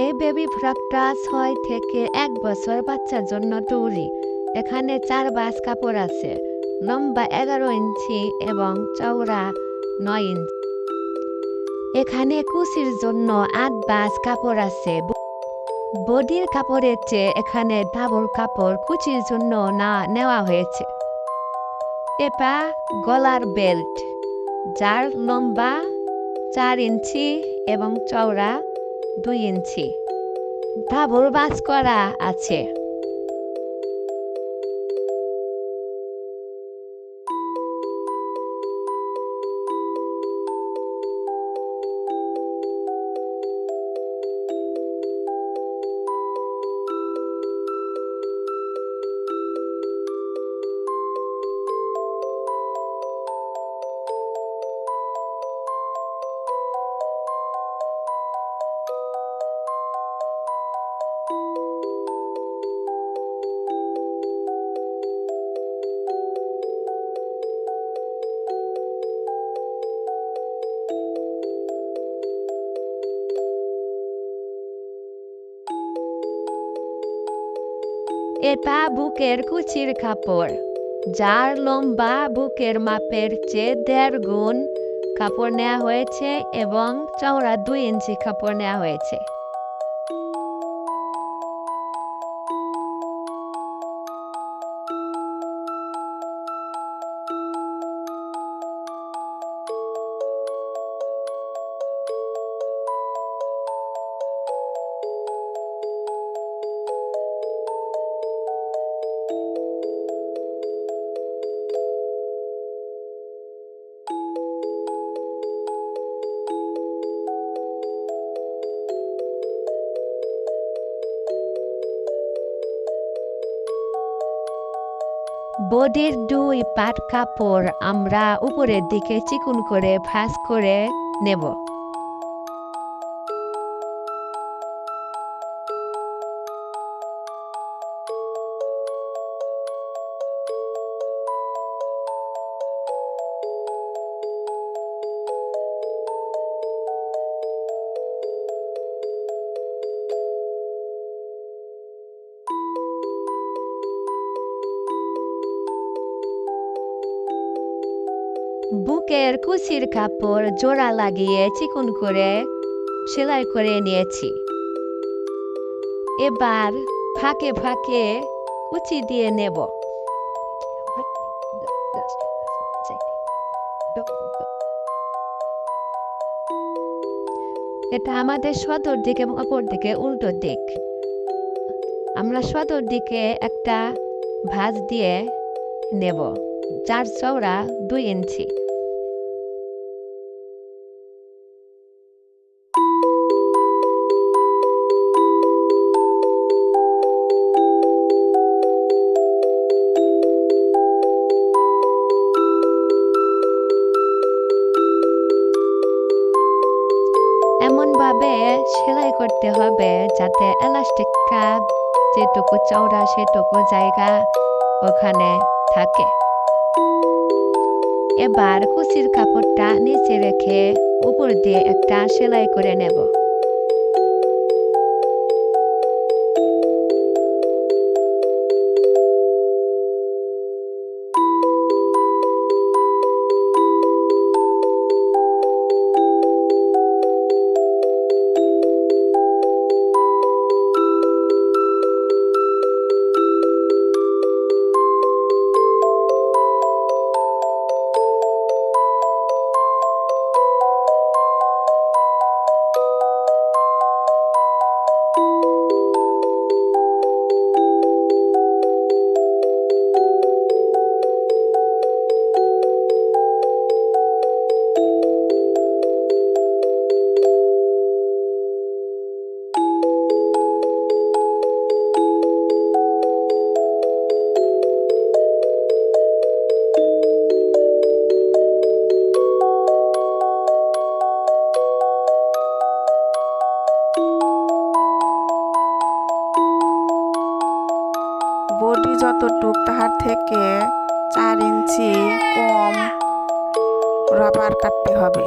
এই বেবি ফ্রকটা 6 থেকে 1 বছর বাচ্চার জন্য তৈরি। এখানে 4 বাস কাপড় আছে, লম্বা 11 ইঞ্চি এবং চওড়া 9 ইঞ্চি। এখানে কুচির জন্য 8 বাস কাপড় আছে। বডির কাপড়ের চেয়ে এখানে ডাবল কাপড় কুচির জন্য নেওয়া হয়েছে। এটা গলার বেল্ট, যার লম্বা 4 ইঞ্চি এবং চওড়া 2 ইঞ্চি। ডাবল বাস করা আছে। এটা বুকের কুচির কাপড়, যার লম্বা বুকের মাপের চেয়ে 1.5 গুণ কাপড় নেওয়া হয়েছে এবং চওড়া 2 ইঞ্চি কাপড় নেওয়া হয়েছে। বডির 2 পাট কাপড় আমরা উপরের দিকে চিকন করে ভাঁজ করে নেব। বুকের কুচির কাপড় জোড়া লাগিয়ে চিকন করে সেলাই করে নিয়েছি। এবার ফাঁকে ফাঁকে কুচি দিয়ে নেব। এটা আমাদের সদর দিক এবং অপর দিকে উল্টো দিক। আমরা সদর দিকে একটা ভাঁজ দিয়ে নেব, যার চওড়া 2 ইঞ্চি। এমনভাবে সেলাই করতে হবে যাতে এলাস্টিকটা যেটুকু চওড়া সেটুকু জায়গা ওখানে থাকে। এবার কুচির কাপড়টা নিচে রেখে উপর দিয়ে একটা সেলাই করে নেব। বডি যতটুক তাহার থেকে 4 ইঞ্চি কম রাবার কাটতে হবে।